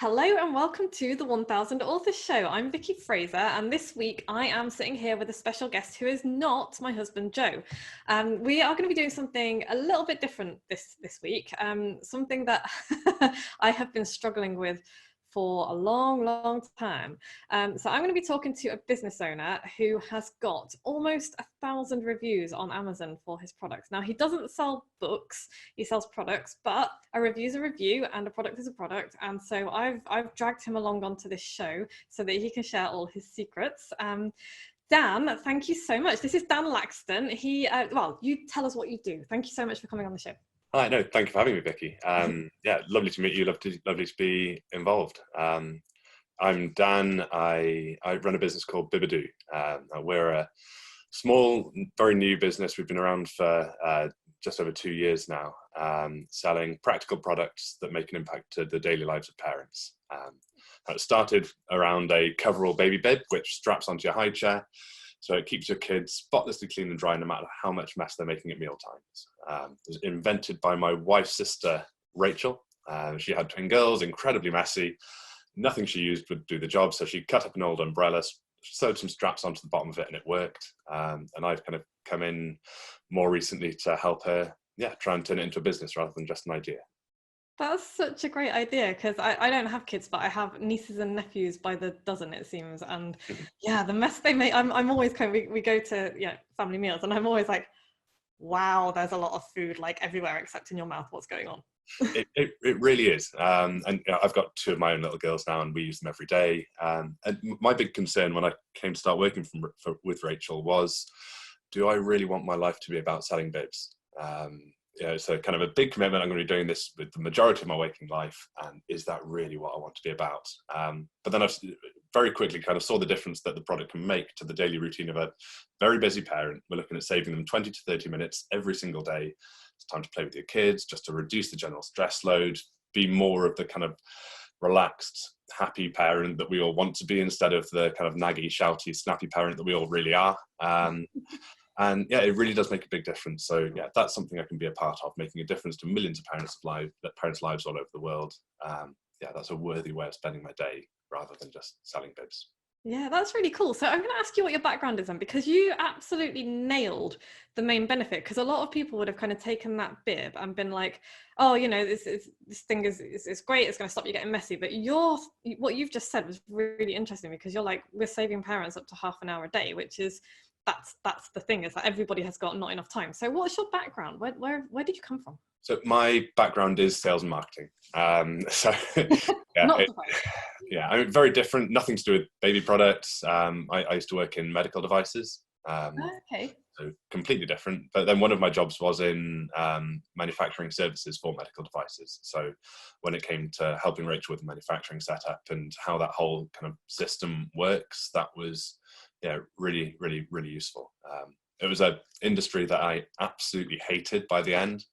Hello and welcome to the 1000 Authors Show. I'm Vicky Fraser, and this week I am sitting here with a special guest who is not my husband Joe. We are going to be doing something a little bit different this week, something that I have been struggling with for a long time. So I'm going to be talking to a business owner who has got almost 1,000 reviews on Amazon for his products. Now, he doesn't sell books, he sells products, but a review is a review and a product is a product. And so I've dragged him along onto this show so that he can share all his secrets. Dan, thank you so much. This is Dan Laxton. Well, you tell us what you do. Thank you so much for coming on the show. Hi, no, thank you for having me, Vicky. Yeah, lovely to meet you. Lovely to be involved. I'm Dan. I run a business called Bibadoo. We're a small, very new business. We've been around for just over 2 years now, selling practical products that make an impact to the daily lives of parents. It started around a coverall baby bib, which straps onto your high chair. So it keeps your kids spotlessly clean and dry no matter how much mess they're making at mealtimes. It was invented by my wife's sister, Rachel. She had twin girls, incredibly messy. Nothing she used would do the job, so she cut up an old umbrella, sewed some straps onto the bottom of it, and it worked. And I've kind of come in more recently to help her, try and turn it into a business rather than just an idea. That's such a great idea, because I don't have kids, but I have nieces and nephews by the dozen, it seems. And yeah, the mess they make, I'm always we go to family meals, and I'm always like, wow, there's a lot of food like everywhere except in your mouth. What's going on? It really is. And I've got 2 of my own little girls now, and we use them every day. And my big concern when I came to start working with Rachel was, do I really want my life to be about selling bibs? So kind of a big commitment. I'm going to be doing this with the majority of my waking life, and is that really what I want to be about? But then I very quickly kind of saw the difference that the product can make to the daily routine of a very busy parent. We're looking at saving them 20 to 30 minutes every single day. It's time to play with your kids, just to reduce the general stress load, be more of the kind of relaxed, happy parent that we all want to be, instead of the kind of naggy, shouty, snappy parent that we all really are. And yeah, it really does make a big difference. So yeah, that's something I can be a part of, making a difference to millions of parents' lives all over the world. That's a worthy way of spending my day rather than just selling bibs. Yeah, that's really cool. So I'm going to ask you what your background is then, because you absolutely nailed the main benefit. Because a lot of people would have kind of taken that bib and been like, oh, this thing is great, it's going to stop you getting messy. But what you've just said was really interesting, because you're like, we're saving parents up to half an hour a day, which is that's the thing, is that everybody has got not enough time. So what's your background? Where did you come from? So my background is sales and marketing. I'm very different. Nothing to do with baby products. I used to work in medical devices. Okay. So completely different. But then one of my jobs was in manufacturing services for medical devices. So when it came to helping Rachel with the manufacturing setup and how that whole kind of system works, that was really useful. It was an industry that I absolutely hated by the end,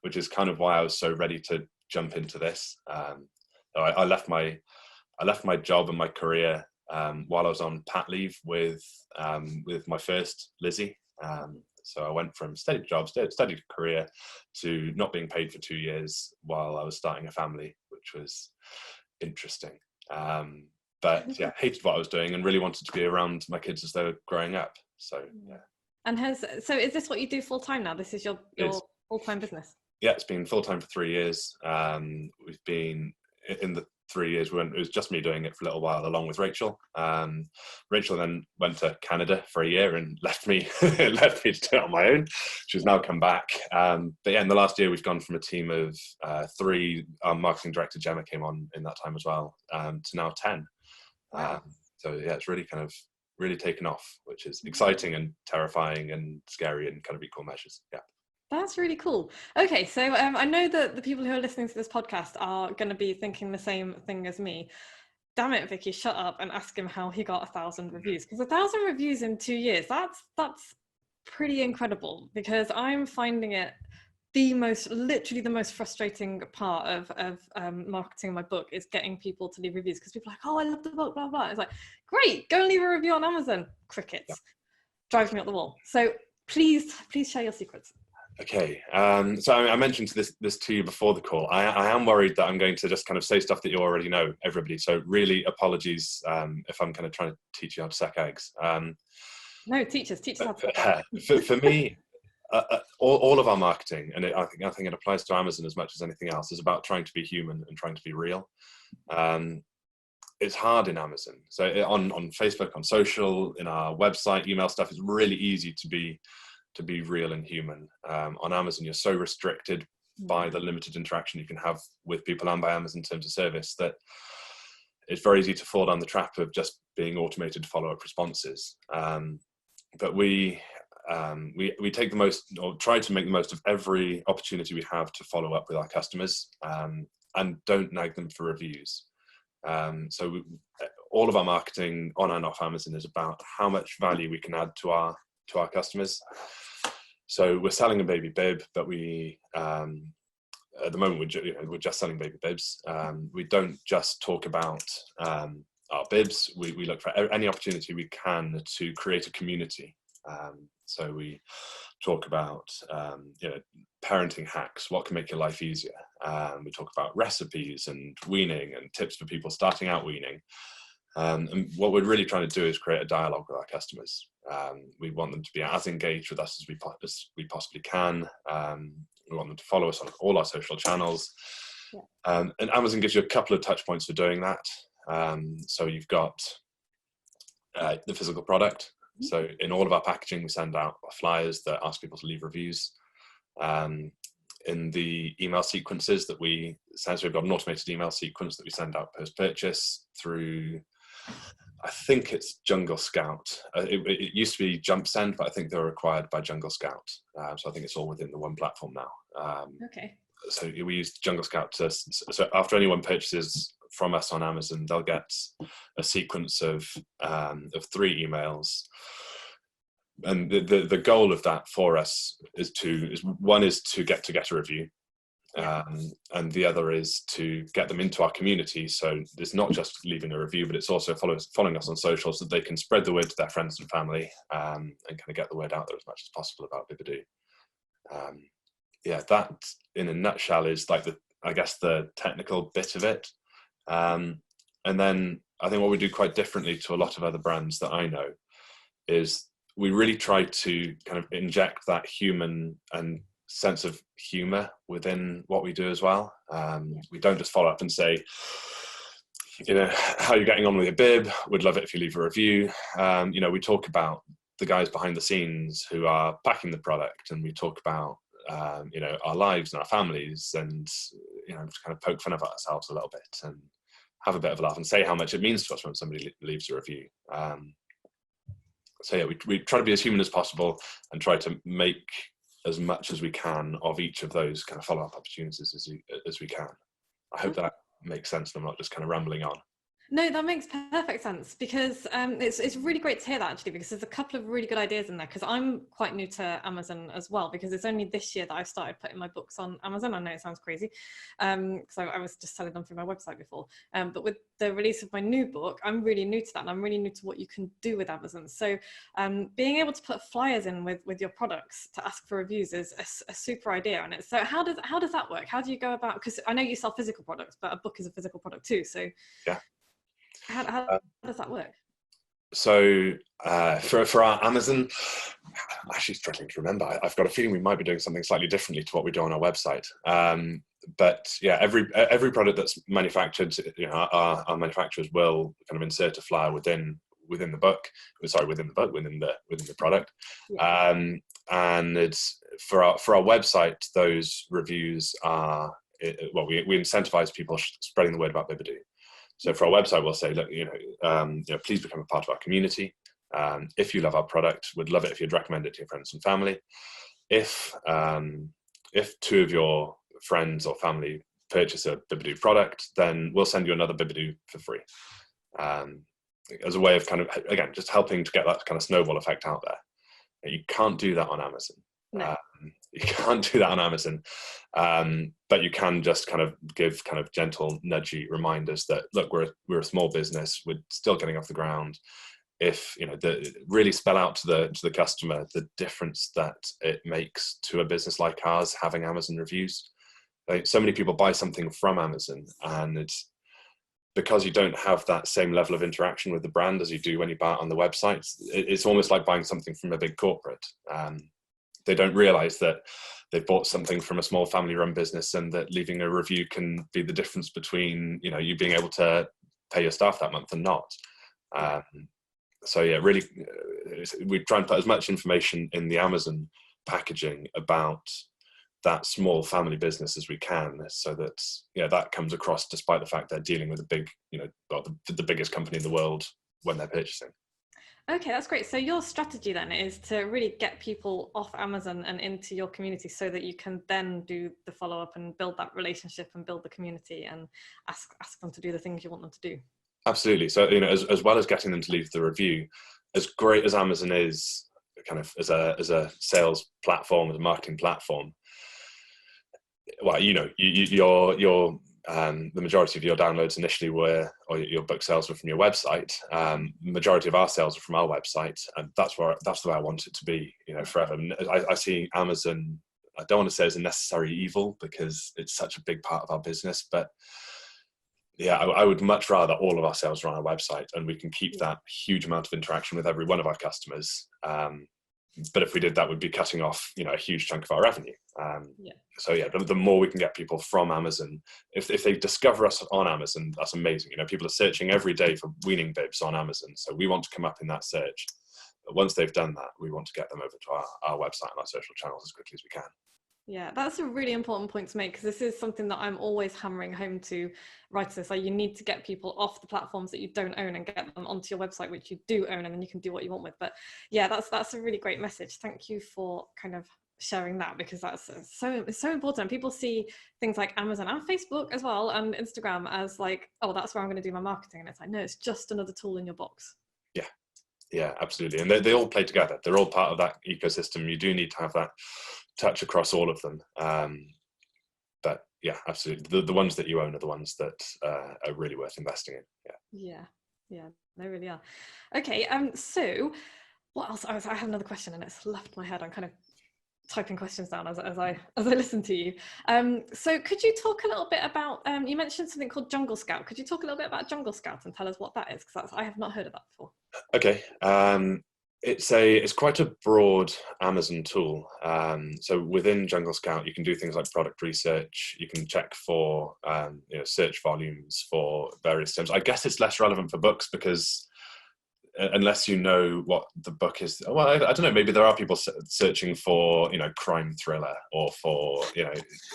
which is kind of why I was so ready to jump into this. I left my job and my career while I was on pat leave with my first Lizzie. So I went from steady job, steady career, to not being paid for 2 years while I was starting a family, which was interesting. But yeah, hated what I was doing and really wanted to be around my kids as they were growing up. So yeah. And so is this what you do full time now? This is your full-time business? Yeah, it's been full time for 3 years. We've been in the 3 years, it was just me doing it for a little while along with Rachel. Rachel then went to Canada for a year and left me to do it on my own. She's now come back. But yeah, in the last year, we've gone from a team of 3. Our marketing director, Gemma, came on in that time as well, to now 10. Wow. So yeah, it's really taken off, which is exciting and terrifying and scary in kind of equal measures. Yeah. That's really cool. Okay, so I know that the people who are listening to this podcast are going to be thinking the same thing as me. Damn it, Vicky, shut up and ask him how he got 1,000 reviews. Because 1,000 reviews in 2 years, that's pretty incredible, because I'm finding it literally the most frustrating part of marketing my book is getting people to leave reviews, because people are like, oh, I love the book, blah, blah. It's like, great, go and leave a review on Amazon. Crickets. Yeah. Drives me up the wall. So please share your secrets. Okay, so I mentioned this to you before the call. I am worried that I'm going to just kind of say stuff that you already know, everybody. So really, apologies if I'm kind of trying to teach you how to suck eggs. No, teach us how to suck For me, all of our marketing, and I think it applies to Amazon as much as anything else, is about trying to be human and trying to be real. It's hard in Amazon. So on Facebook, on social, in our website, email stuff, it's really easy to be real and human. On Amazon, you're so restricted by the limited interaction you can have with people and by Amazon terms of service that it's very easy to fall down the trap of just being automated follow-up responses. But we take the most, or try to make the most of every opportunity we have to follow up with our customers, and don't nag them for reviews. So all of our marketing on and off Amazon is about how much value we can add to our customers. So we're selling a baby bib, but we at the moment we're just selling baby bibs. We don't just talk about our bibs. We look for any opportunity we can to create a community. So we talk about parenting hacks, what can make your life easier. We talk about recipes and weaning and tips for people starting out weaning. And what we're really trying to do is create a dialogue with our customers. We want them to be as engaged with us as we possibly can. We want them to follow us on all our social channels. Yeah. And Amazon gives you a couple of touch points for doing that. So you've got the physical product. So in all of our packaging, we send out flyers that ask people to leave reviews. In the email sequences that we send, so we've got an automated email sequence that we send out post-purchase through, I think it's Jungle Scout. It used to be JumpSend, but I think they were acquired by Jungle Scout. So I think it's all within the one platform now. Okay. So we use Jungle Scout so after anyone purchases from us on Amazon, they'll get a sequence of 3 emails. And the goal of that for us is one is to get a review. And the other is to get them into our community. So it's not just leaving a review, but it's also following us on social so that they can spread the word to their friends and family, and kind of get the word out there as much as possible about Bibadoo. That in a nutshell is like the technical bit of it. And then I think what we do quite differently to a lot of other brands that I know is we really try to kind of inject that human and sense of humor within what we do as well. We don't just follow up and say, how are you getting on with your bib? We'd love it if you leave a review. We talk about the guys behind the scenes who are packing the product, and we talk about our lives and our families, and just kind of poke fun about ourselves a little bit and have a bit of a laugh and say how much it means to us when somebody leaves a review. We try to be as human as possible and try to make as much as we can of each of those kind of follow-up opportunities as we can. I hope that makes sense and I'm not just kind of rambling on. No, that makes perfect sense, because it's really great to hear that, actually, because there's a couple of really good ideas in there, because I'm quite new to Amazon as well, because it's only this year that I've started putting my books on Amazon. I know it sounds crazy, because I was just selling them through my website before, but with the release of my new book, I'm really new to that, and I'm really new to what you can do with Amazon. So being able to put flyers in with your products to ask for reviews is a super idea. And so how does that work? How do you go about, because I know you sell physical products, but a book is a physical product too, so yeah. How does that work? So for our Amazon, I'm actually struggling to remember. I've got a feeling we might be doing something slightly differently to what we do on our website. But yeah, every product that's manufactured, our manufacturers will kind of insert a flyer within the book. Sorry, within the product. Yeah. And it's for our website, those reviews are we incentivize people spreading the word about Bibadoo. So for our website, we'll say, look, please become a part of our community. If you love our product, we'd love it if you'd recommend it to your friends and family. If 2 of your friends or family purchase a Bibadoo product, then we'll send you another Bibadoo for free. As a way of kind of, again, just helping to get that kind of snowball effect out there. You can't do that on Amazon. No. You can't do that on Amazon, but you can just kind of give kind of gentle, nudgy reminders that, look, we're a small business, we're still getting off the ground. if really spell out to the customer the difference that it makes to a business like ours having Amazon reviews. Like, so many people buy something from Amazon, and it's because you don't have that same level of interaction with the brand as you do when you buy it on the website. It's almost like buying something from a big corporate. They don't realize that they've bought something from a small family-run business, and that leaving a review can be the difference between you being able to pay your staff that month and not. So yeah, really, we try and put as much information in the Amazon packaging about that small family business as we can, so that that comes across, despite the fact they're dealing with a big, the biggest company in the world when they're purchasing. Okay, that's great. So your strategy then is to really get people off Amazon and into your community, so that you can then do the follow-up and build that relationship and build the community and ask them to do the things you want them to do. Absolutely. So as well as getting them to leave the review, as great as Amazon is, kind of as a sales platform, as a marketing platform, well, the majority of your downloads initially or your book sales were from your website. The majority of our sales are from our website, and that's the way I want it to be, forever. I see Amazon, I don't want to say it's a necessary evil, because it's such a big part of our business, but yeah, I would much rather all of our sales are on our website, and we can keep that huge amount of interaction with every one of our customers. But if we did that, we'd be cutting off, a huge chunk of our revenue. So yeah, the more we can get people from Amazon, if they discover us on Amazon, that's amazing. People are searching every day for weaning bibs on Amazon, so we want to come up in that search. But once they've done that, we want to get them over to our website and our social channels as quickly as we can. Yeah, that's a really important point to make, because this is something that I'm always hammering home to writers. Like, you need to get people off the platforms that you don't own and get them onto your website, which you do own, and then you can do what you want with. But yeah, that's a really great message. Thank you for kind of sharing that, because it's so important. And people see things like Amazon and Facebook as well, and Instagram as like, oh, that's where I'm going to do my marketing. And it's like, no, it's just another tool in your box. Yeah, absolutely. And they all play together. They're all part of that ecosystem. You do need to have that touch across all of them. But yeah, absolutely. The ones that you own are the ones that are really worth investing in. Yeah, they really are. Okay, so what else? I have another question, and it's left my head. I'm kind of typing questions down as I listen to you. So could you talk a little bit about, you mentioned something called Jungle Scout. Could you talk a little bit about Jungle Scout and tell us what that is? Because I have not heard of that before. Okay. It's quite a broad Amazon tool. So within Jungle Scout, you can do things like product research. You can check for search volumes for various terms. I guess it's less relevant for books, because unless you know what the book is, well, I don't know, maybe there are people searching for crime thriller, or for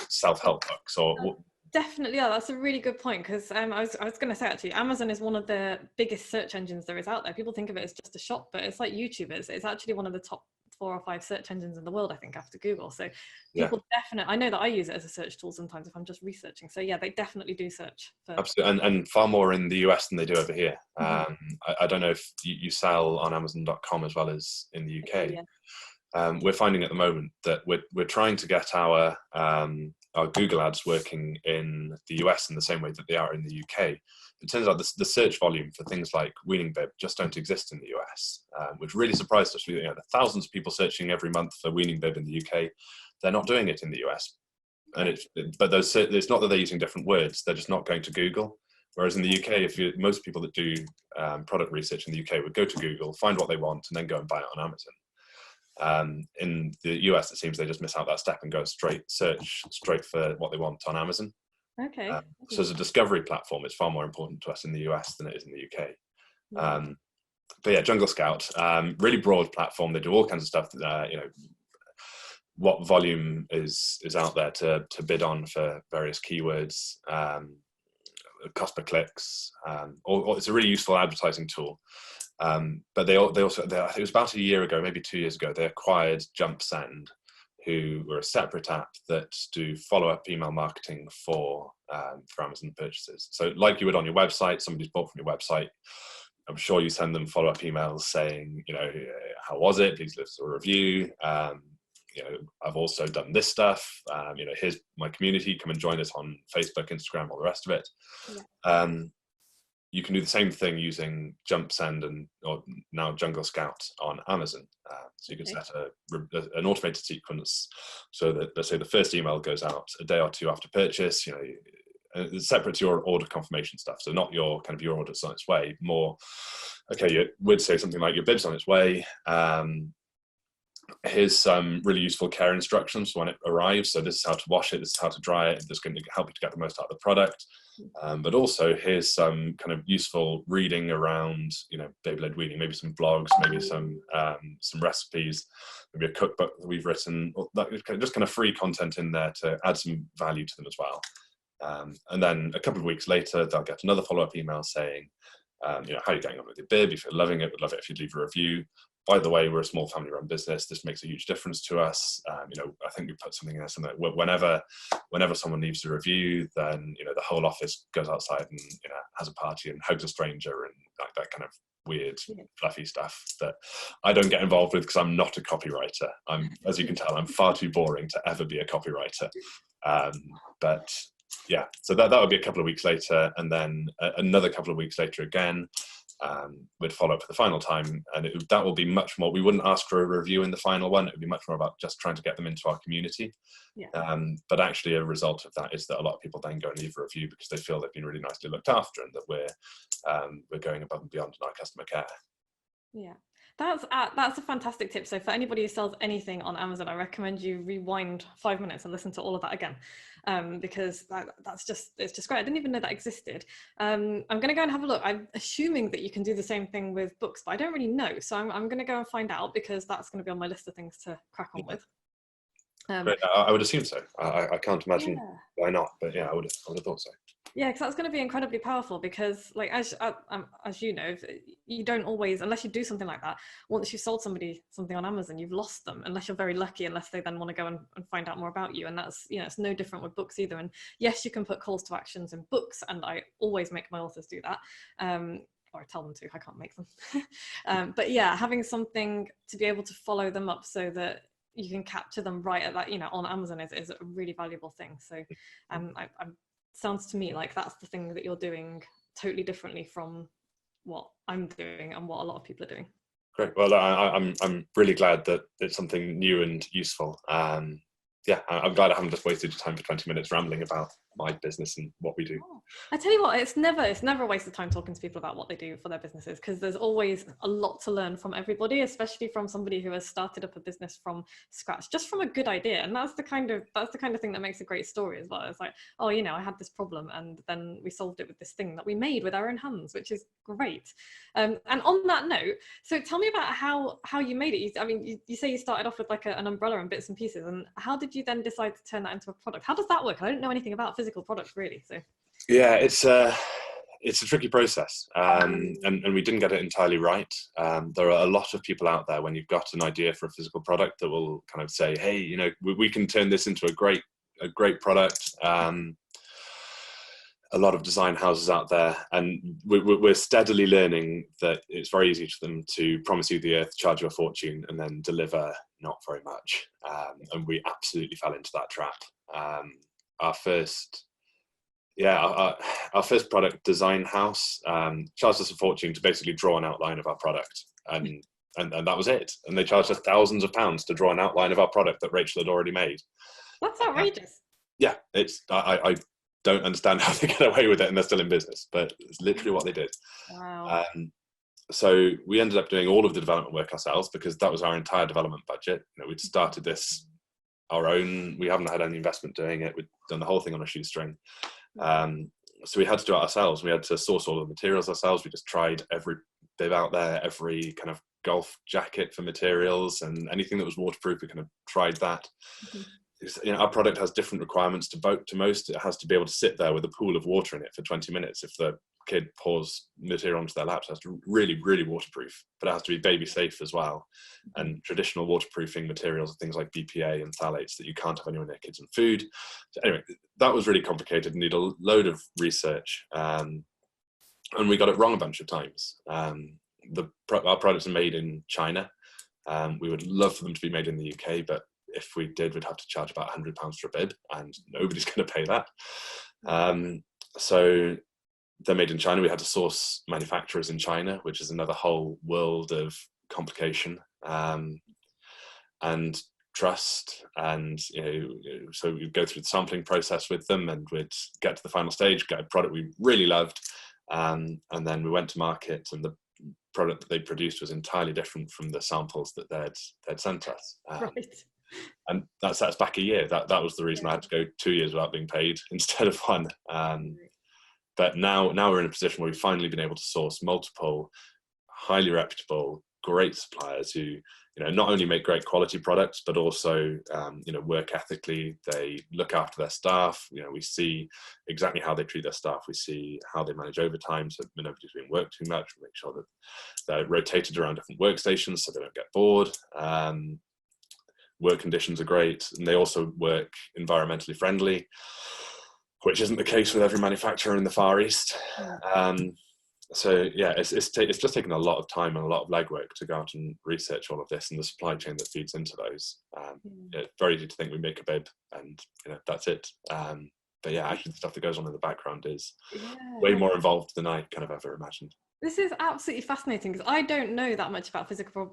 self-help books, or definitely. Yeah, that's a really good point, because I was going to say, actually, Amazon is one of the biggest search engines there is out there. People think of it as just a shop, but it's like YouTube is. It's actually one of the top 4 or 5 search engines in the world, I think, after Google. So people definitely, I know that I use it as a search tool sometimes if I'm just researching. So yeah, they definitely do search for. Absolutely, and far more in the US than they do over here. I don't know if you sell on Amazon.com as well as in the UK. Yeah. We're finding at the moment that we're trying to get our Google ads working in the US in the same way that they are in the UK. It turns out the search volume for things like weaning bib just don't exist in the US, which really surprised us. There are thousands of people searching every month for weaning bib in the UK. They're not doing it in the US. And it's not that they're using different words, they're just not going to Google. Whereas in the UK, most people that do product research in the UK would go to Google, find what they want, and then go and buy it on Amazon. In the US, it seems they just miss out that step and go straight for what they want on Amazon. Okay. So as a discovery platform, it's far more important to us in the US than it is in the UK. But yeah, Jungle Scout, really broad platform. They do all kinds of stuff. What volume is out there to bid on for various keywords, cost per clicks, or it's a really useful advertising tool. But they also, I think it was about a year ago, maybe 2 years ago, they acquired JumpSend, who were a separate app that do follow-up email marketing for Amazon purchases. So like you would on your website, somebody's bought from your website, I'm sure you send them follow-up emails saying, how was it? Please leave us a review. I've also done this stuff. Here's my community. Come and join us on Facebook, Instagram, all the rest of it. you can do the same thing using JumpSend or now Jungle Scout on Amazon. So you can set an automated sequence so that, let's say, the first email goes out a day or two after purchase. It's separate to your order confirmation stuff. So not your your order's on its way. More, okay, we'd say something like your bib's on its way. Here's some really useful care instructions when it arrives. So this is how to wash it, this is how to dry it, this is going to help you to get the most out of the product. But also here's some kind of useful reading around, baby-led weaning, maybe some blogs, maybe some recipes, maybe a cookbook that we've written, just kind of free content in there to add some value to them as well. And then a couple of weeks later, they'll get another follow-up email saying, how are you getting on with your bib? If you're loving it, we'd love it if you'd leave a review. By the way, we're a small family-run business. This makes a huge difference to us. I think we put something in there, something like whenever someone leaves a review, then the whole office goes outside and has a party and hugs a stranger and that kind of weird, fluffy stuff that I don't get involved with because I'm not a copywriter. As you can tell, I'm far too boring to ever be a copywriter. But yeah, so that would be a couple of weeks later, and then another couple of weeks later again. We'd follow up for the final time, and that will be much more. We wouldn't ask for a review in the final one. It would be much more about just trying to get them into our community. But actually, a result of that is that a lot of people then go and leave a review because they feel they've been really nicely looked after, and that we're going above and beyond in our customer care. Yeah. That's a fantastic tip. So for anybody who sells anything on Amazon, I recommend you rewind 5 minutes and listen to all of that again, because it's just great. I didn't even know that existed. I'm going to go and have a look. I'm assuming that you can do the same thing with books, but I don't really know. So I'm going to go and find out, because that's going to be on my list of things to crack on with. But I would assume so. I can't imagine why not, but yeah, I would have thought so. Yeah, because that's going to be incredibly powerful, because like as you know, you don't always, unless you do something like that, once you've sold somebody something on Amazon, you've lost them, unless you're very lucky, unless they then want to go and find out more about you. And that's, it's no different with books either. And yes, you can put calls to actions in books, and I always make my authors do that. Or I tell them to, I can't make them. But yeah, having something to be able to follow them up so that you can capture them right at that, on Amazon is a really valuable thing. So sounds to me like that's the thing that you're doing totally differently from what I'm doing and what a lot of people are doing. Great. Well, I'm really glad that it's something new and useful. Yeah, I'm glad I haven't just wasted your time for 20 minutes rambling about my business and what we do. I tell you what, it's never a waste of time talking to people about what they do for their businesses, because there's always a lot to learn from everybody, especially from somebody who has started up a business from scratch, just from a good idea. And that's the kind of thing that makes a great story as well. It's like, oh, I had this problem and then we solved it with this thing that we made with our own hands, which is great. And on that note, so tell me about how you made it. You say you started off with like an umbrella and bits and pieces, and how did you then decide to turn that into a product? How does that work? I don't know anything about physical products really. So yeah, it's a tricky process, and we didn't get it entirely right. There are a lot of people out there, when you've got an idea for a physical product, that will kind of say, hey, we can turn this into a great product. A lot of design houses out there, and we're steadily learning that it's very easy for them to promise you the earth, charge you a fortune, and then deliver not very much. And we absolutely fell into that trap. Our first product design house charged us a fortune to basically draw an outline of our product, and that was it. And they charged us thousands of pounds to draw an outline of our product that Rachel had already made. That's outrageous. Yeah, I don't understand how they get away with it, and they're still in business, but it's literally what they did. Wow. So we ended up doing all of the development work ourselves, because that was our entire development budget. We'd started this our own. We haven't had any investment doing it. We'd done the whole thing on a shoestring. So we had to do it ourselves. We had to source all the materials ourselves. We just tried every bib out there, every kind of golf jacket for materials, and anything that was waterproof, we kind of tried that. Our product has different requirements to most. It has to be able to sit there with a pool of water in it for 20 minutes. If the kid pours material onto their laps, it has to really, really waterproof, but it has to be baby safe as well. And traditional waterproofing materials are things like BPA and phthalates that you can't have anywhere near kids and food. So anyway, that was really complicated and needed a load of research. And we got it wrong a bunch of times. Our products are made in China. We would love for them to be made in the UK, but if we did, we'd have to charge about £100 for a bib, and nobody's going to pay that. So they're made in China. We had to source manufacturers in China, which is another whole world of complication and trust. And so we'd go through the sampling process with them, and we'd get to the final stage, get a product we really loved, and then we went to market, and the product that they produced was entirely different from the samples that they'd sent us. Right. And that set us back a year. That was the reason I had to go 2 years without being paid instead of one. But now we're in a position where we've finally been able to source multiple highly reputable, great suppliers who, not only make great quality products, but also, work ethically. They look after their staff. We see exactly how they treat their staff. We see how they manage overtime, so nobody's being worked too much. We make sure that they're rotated around different workstations so they don't get bored. Work conditions are great, and they also work environmentally friendly, which isn't the case with every manufacturer in the Far East. So yeah, it's just taken a lot of time and a lot of legwork to go out and research all of this and the supply chain that feeds into those. It's very easy to think we make a bib and that's it. But yeah, actually the stuff that goes on in the background is way more involved than I kind of ever imagined. This is absolutely fascinating because I don't know that much about physical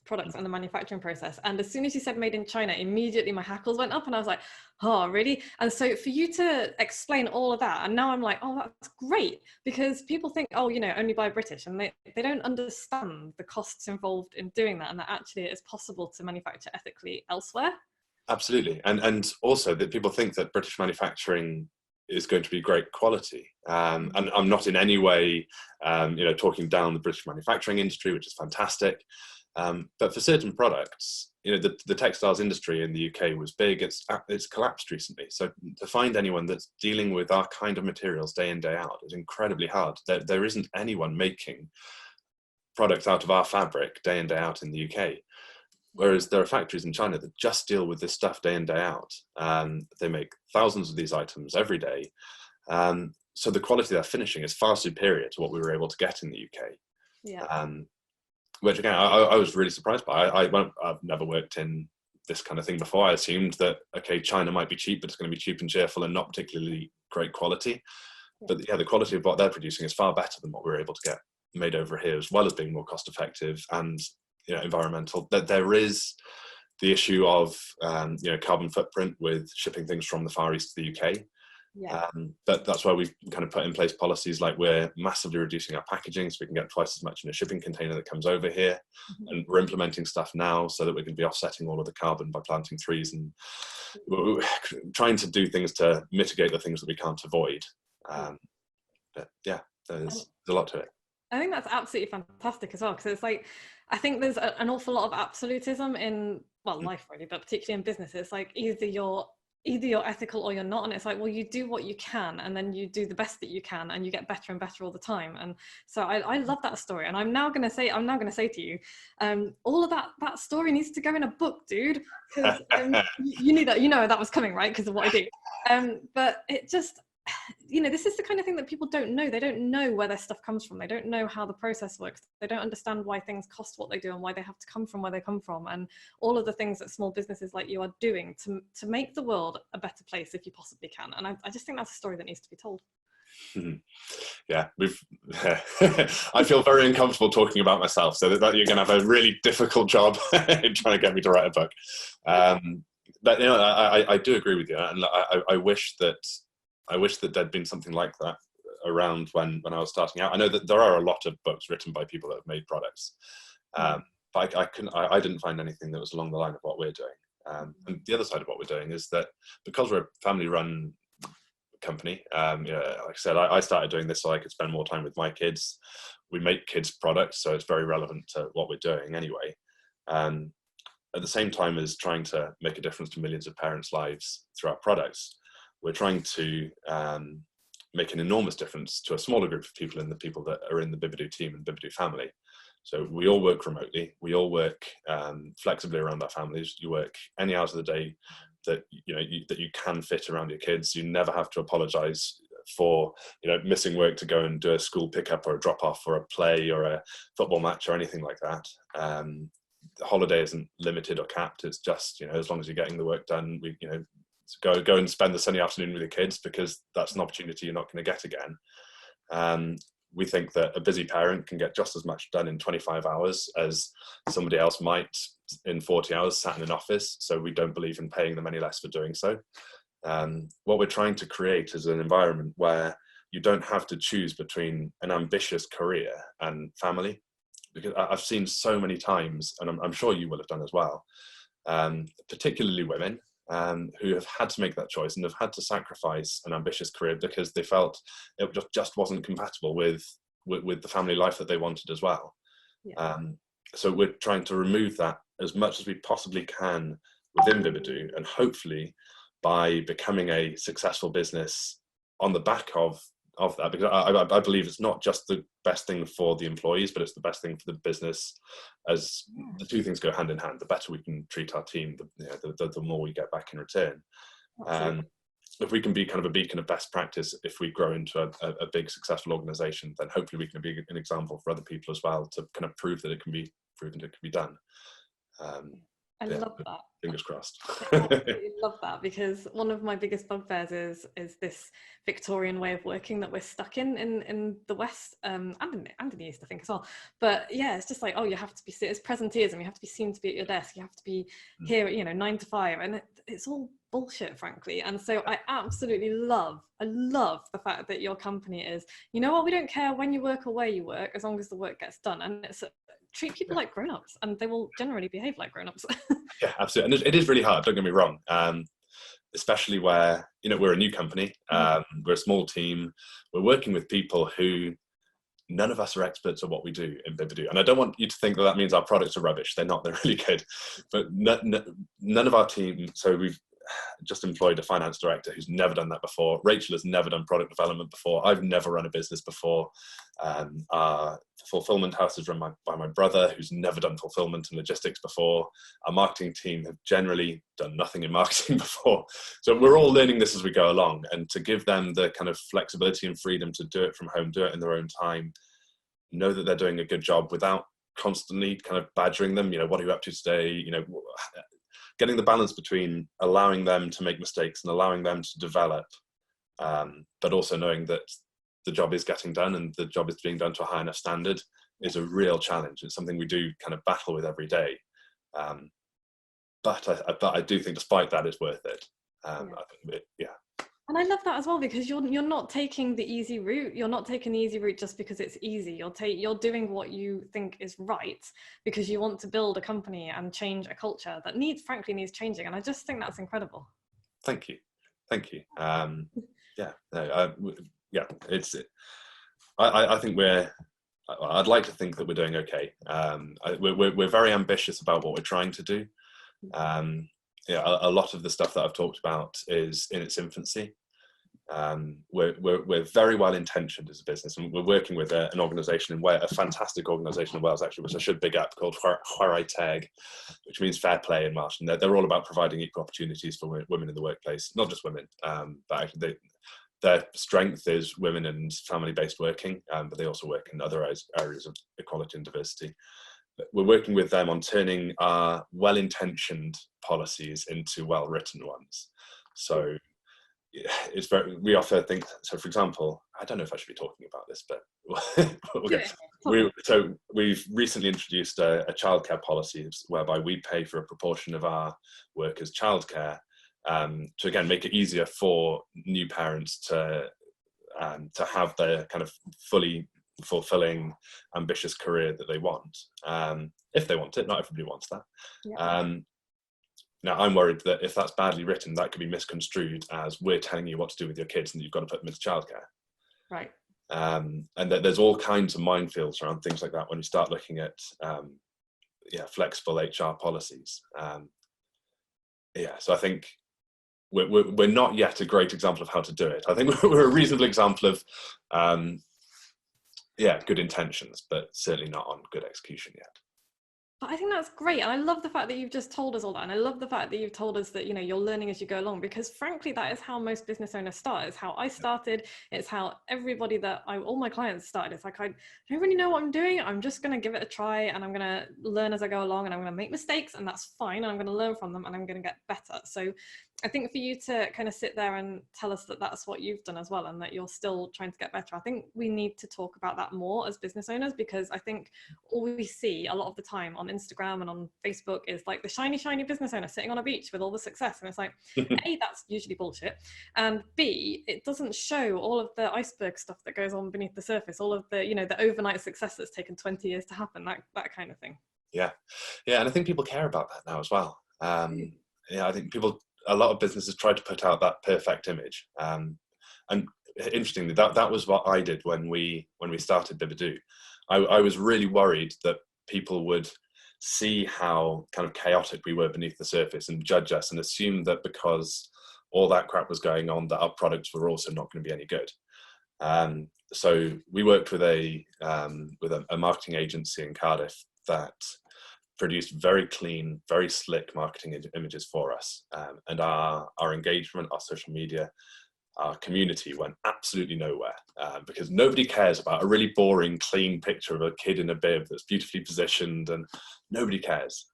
products and the manufacturing process. And as soon as you said made in China, immediately my hackles went up and I was like, oh, really? And so for you to explain all of that, and now I'm like, oh, that's great, because people think, oh, only buy British, and they don't understand the costs involved in doing that, and that actually it is possible to manufacture ethically elsewhere. Absolutely. And also that people think that British manufacturing is going to be great quality. And I'm not in any way, talking down the British manufacturing industry, which is fantastic. But for certain products, the textiles industry in the UK was big. It's collapsed recently. So to find anyone that's dealing with our kind of materials day in, day out is incredibly hard. There isn't anyone making products out of our fabric day in, day out in the UK. Whereas there are factories in China that just deal with this stuff day in, day out. They make thousands of these items every day. So the quality they're finishing is far superior to what we were able to get in the UK. Yeah. Which again, I was really surprised by. I've never worked in this kind of thing before. I assumed that, okay, China might be cheap, but it's going to be cheap and cheerful and not particularly great quality. But yeah, the quality of what they're producing is far better than what we're able to get made over here, as well as being more cost effective and environmental. That there is the issue of carbon footprint with shipping things from the Far East to the UK. But that's why we've kind of put in place policies like we're massively reducing our packaging so we can get twice as much in a shipping container that comes over here. And we're implementing stuff now so that we can be offsetting all of the carbon by planting trees, and we're trying to do things to mitigate the things that we can't avoid. But yeah, there's a lot to it. I think that's absolutely fantastic as well, because it's like, I think there's an awful lot of absolutism in, life really, but particularly in business. It's like either you're ethical or you're not, and it's like, well, you do what you can and then you do the best that you can and you get better and better all the time. And so I love that story, and I'm now going to say to you, all of that story needs to go in a book, dude, because you knew that was coming, right, because of what I do. But it just, this is the kind of thing that people don't know. They don't know where their stuff comes from. They don't know how the process works. They don't understand why things cost what they do and why they have to come from where they come from, and all of the things that small businesses like you are doing to make the world a better place if you possibly can. And I just think that's a story that needs to be told. Yeah, I feel very uncomfortable talking about myself, so that you're going to have a really difficult job in trying to get me to write a book. But I do agree with you, and I wish that there'd been something like that around when I was starting out. I know that there are a lot of books written by people that have made products, but I didn't find anything that was along the line of what we're doing. And the other side of what we're doing is that because we're a family-run company, like I said, I started doing this so I could spend more time with my kids. We make kids products, so it's very relevant to what we're doing anyway. At the same time as trying to make a difference to millions of parents' lives through our products, we're trying to make an enormous difference to a smaller group of people, and the people that are in the Bibidoo team and Bibidoo family. So we all work remotely. We all work flexibly around our families. You work any hours of the day that you can fit around your kids. You never have to apologize for missing work to go and do a school pickup or a drop off or a play or a football match or anything like that. The holiday isn't limited or capped. It's just as long as you're getting the work done, we go and spend the sunny afternoon with your kids, because that's an opportunity you're not going to get again. We think that a busy parent can get just as much done in 25 hours as somebody else might in 40 hours sat in an office. So we don't believe in paying them any less for doing so. What we're trying to create is an environment where you don't have to choose between an ambitious career and family. Because I've seen so many times, and I'm sure you will have done as well, particularly women who have had to make that choice and have had to sacrifice an ambitious career because they felt it just wasn't compatible with the family life that they wanted as well. Yeah. So we're trying to remove that as much as we possibly can within Bibadoo, and hopefully by becoming a successful business on the back of that, because I believe it's not just the best thing for the employees, but it's the best thing for the business, as the two things go hand in hand. The better we can treat our team, the more we get back in return. If we can be kind of a beacon of best practice, if we grow into a big successful organization, then hopefully we can be an example for other people as well, to kind of prove that it can be proven, it can be done. I love that. Fingers crossed. I absolutely love that, because one of my biggest bugbears is this Victorian way of working that we're stuck in the West, and in the East, I think, as well. But yeah, it's just like, oh, you have to be, it's presenteeism, you have to be seen to be at your desk, you have to be here, 9 to 5, and it's all bullshit, frankly. And so I absolutely love the fact that your company is, you know what, we don't care when you work or where you work, as long as the work gets done. And it's treat people like grown-ups, and they will generally behave like grown-ups. Yeah, absolutely. And it is really hard, don't get me wrong, especially where we're a new company, we're a small team, we're working with people who none of us are experts at what we do in Bibadoo. And I don't want you to think that means our products are rubbish. They're not. They're really good. But none of our team, so we've just employed a finance director who's never done that before. Rachel has never done product development before. I've never run a business before. Our fulfillment house is run by my brother, who's never done fulfillment and logistics before. Our marketing team have generally done nothing in marketing before. So we're all learning this as we go along, and to give them the kind of flexibility and freedom to do it from home, do it in their own time, know that they're doing a good job without constantly kind of badgering them. What are you up to today? Getting the balance between allowing them to make mistakes and allowing them to develop, but also knowing that the job is getting done and the job is being done to a high enough standard is a real challenge. It's something we do kind of battle with every day. But I do think despite that, it's worth it. And I love that as well, because you're not taking the easy route. You're not taking the easy route just because it's easy. You're doing what you think is right because you want to build a company and change a culture that frankly needs changing. And I just think that's incredible. Thank you. I think I'd like to think that we're doing okay. We're very ambitious about what we're trying to do. A lot of the stuff that I've talked about is in its infancy. We're very well intentioned as a business, and we're working with an organisation in Wales, a fantastic organisation in Wales actually, which I should big up, called Chwarae Teg, which means fair play in Welsh. And they're all about providing equal opportunities for women in the workplace, not just women, but actually their strength is women and family-based working, but they also work in other areas of equality and diversity. We're working with them on turning our well-intentioned policies into well-written ones. So we offer things. So, for example, I don't know if I should be talking about this, but we've recently introduced a childcare policy whereby we pay for a proportion of our workers' childcare to again make it easier for new parents to have their kind of fully fulfilling, ambitious career that they want, if they want it. Not everybody wants that. Yeah. Now, I'm worried that if that's badly written, that could be misconstrued as we're telling you what to do with your kids and you've got to put them into childcare. Right. And that there's all kinds of minefields around things like that when you start looking at flexible HR policies. So I think we're not yet a great example of how to do it. I think we're a reasonable example of good intentions, but certainly not on good execution yet. But I think that's great. And I love the fact that you've just told us all that. And I love the fact that you've told us that, you're learning as you go along, because frankly, that is how most business owners start. It's how I started. It's how everybody all my clients started. It's like, I don't really know what I'm doing. I'm just going to give it a try, and I'm going to learn as I go along, and I'm going to make mistakes, and that's fine. And I'm going to learn from them, and I'm going to get better. So I think for you to kind of sit there and tell us that that's what you've done as well, and that you're still trying to get better, I think we need to talk about that more as business owners, because I think all we see a lot of the time on Instagram and on Facebook is like the shiny business owner sitting on a beach with all the success. And it's like, A, that's usually bullshit. And B, it doesn't show all of the iceberg stuff that goes on beneath the surface, all of the, the overnight success that's taken 20 years to happen, that kind of thing. Yeah. And I think people care about that now as well. I think a lot of businesses try to put out that perfect image. And interestingly, that was what I did when we started Bibadoo. I was really worried that people would see how kind of chaotic we were beneath the surface and judge us and assume that because all that crap was going on, that our products were also not going to be any good. So we worked with a marketing agency in Cardiff that produced very clean, very slick marketing images for us. And our engagement, our social media, our community went absolutely nowhere, because nobody cares about a really boring, clean picture of a kid in a bib that's beautifully positioned, and nobody cares.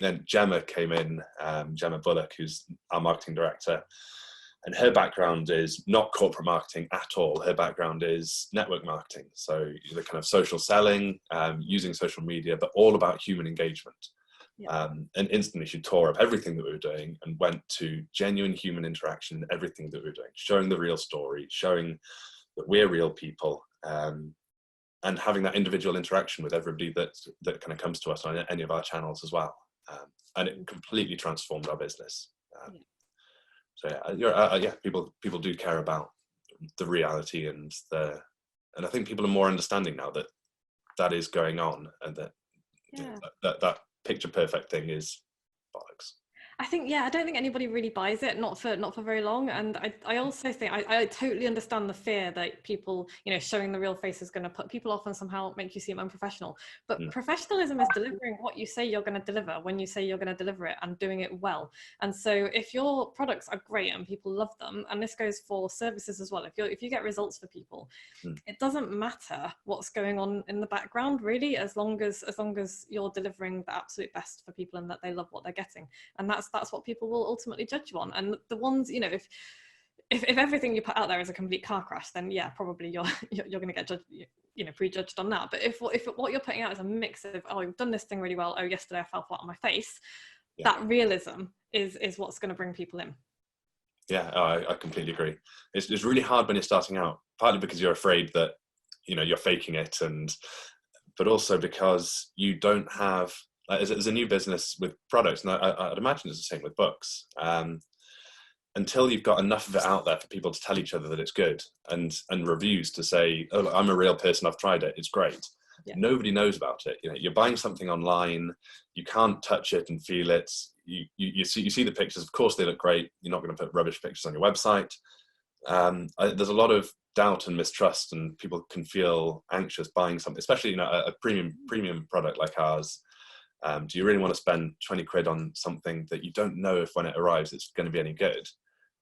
Then Gemma came in, Gemma Bullock, who's our marketing director, and her background is not corporate marketing at all. Her background is network marketing. So the kind of social selling, using social media, but all about human engagement. Yeah. And instantly she tore up everything that we were doing and went to genuine human interaction in everything that we were doing, showing the real story, showing that we're real people, and having that individual interaction with everybody that kind of comes to us on any of our channels as well. And it completely transformed our business. So people do care about the reality, and I think people are more understanding now that is going on, and that picture perfect thing is bollocks. I don't think anybody really buys it, not for very long. And I also think I totally understand the fear that people, showing the real face is going to put people off and somehow make you seem unprofessional. But professionalism is delivering what you say you're going to deliver when you say you're going to deliver it, and doing it well. And so if your products are great and people love them, and this goes for services as well, if you get results for people, it doesn't matter what's going on in the background, really, as long as you're delivering the absolute best for people and that they love what they're getting. And that's what people will ultimately judge you on. And the ones, if everything you put out there is a complete car crash, then yeah, probably you're going to get judged, prejudged on that. But if what you're putting out is a mix of, oh, I've done this thing really well, oh, yesterday I fell flat on my face, that realism is what's going to bring people in. Yeah, I completely agree. It's really hard when you're starting out, partly because you're afraid that you're faking it, but also because you don't have, as a new business with products, and I'd imagine it's the same with books, until you've got enough of it out there for people to tell each other that it's good, and reviews to say, oh, look, I'm a real person, I've tried it, it's great. Yeah. Nobody knows about it. You're buying something online, you can't touch it and feel it. You see the pictures, of course they look great. You're not going to put rubbish pictures on your website. There's a lot of doubt and mistrust, and people can feel anxious buying something, especially a premium product like ours. Do you really want to spend 20 quid on something that you don't know if when it arrives it's going to be any good?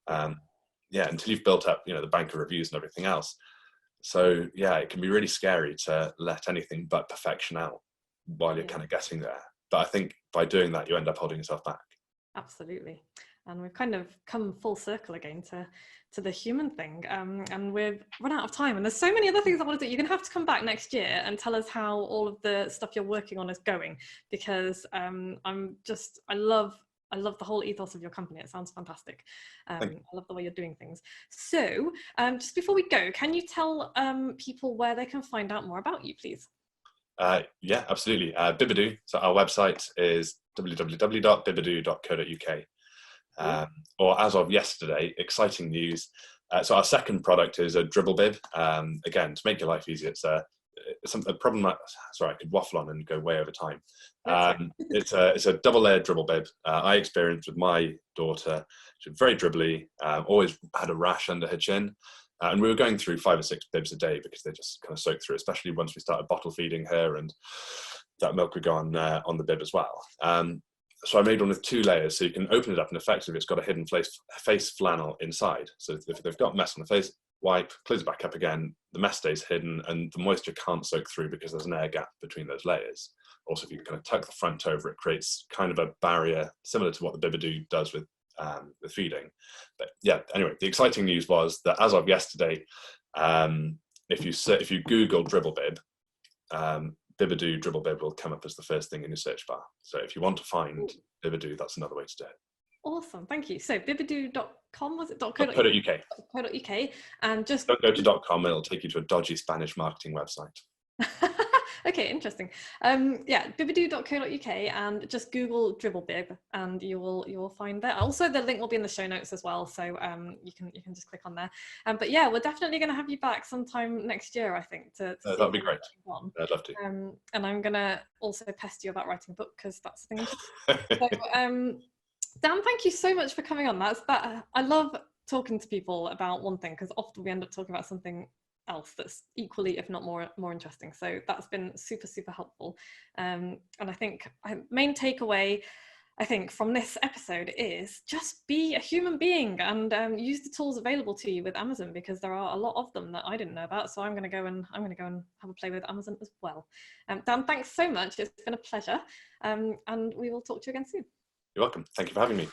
Until you've built up the bank of reviews and everything else. So yeah, it can be really scary to let anything but perfection out while you're kind of getting there. But I think by doing that, you end up holding yourself back. Absolutely. And we've kind of come full circle again to the human thing, and we've run out of time, and there's so many other things I want to do. You're gonna have to come back next year and tell us how all of the stuff you're working on is going, because I love the whole ethos of your company. It sounds fantastic. I love the way you're doing things. So just before we go, can you tell people where they can find out more about you, please? Yeah, absolutely. Bibadoo. So our website is www.bibadoo.co.uk. Or as of yesterday, exciting news. So our second product is a dribble bib. Again, to make your life easier, it's a problem. Sorry, I could waffle on and go way over time. It's a double-layered dribble bib. I experienced with my daughter. She's very dribbly. Always had a rash under her chin. And we were going through 5 or 6 bibs a day because they just kind of soaked through, especially once we started bottle feeding her and that milk would go on the bib as well. So I made one with 2 layers, so you can open it up, and effectively it's got a hidden face flannel inside. So if they've got mess on the face, wipe, close it back up again, the mess stays hidden, and the moisture can't soak through because there's an air gap between those layers. Also, if you kind of tuck the front over, it creates kind of a barrier similar to what the Bibadoo does with feeding. But yeah, anyway, the exciting news was that as of yesterday, if you Google dribble bib, Bibadoo dribble bib will come up as the first thing in your search bar. So if you want to find Bibadoo, that's another way to do it. Awesome, thank you. So bibadoo.com, was it .co.uk? .co.uk. And just don't go to .com, it'll take you to a dodgy Spanish marketing website. Okay, interesting. Yeah, bibadoo.co.uk, and just Google dribble bib and you will find that. Also, the link will be in the show notes as well, so you can just click on there. But yeah, we're definitely going to have you back sometime next year, I think. That'd be great. I'd love to. And I'm going to also pester you about writing a book, because that's the thing. So, Dan, thank you so much for coming on. I love talking to people about one thing, because often we end up talking about something else that's equally, if not more interesting. So that's been super, super helpful. And I think main takeaway, I think, from this episode is just be a human being and use the tools available to you with Amazon, because there are a lot of them that I didn't know about. So I'm going to go and have a play with Amazon as well. Dan, thanks so much. It's been a pleasure. And we will talk to you again soon. You're welcome. Thank you for having me.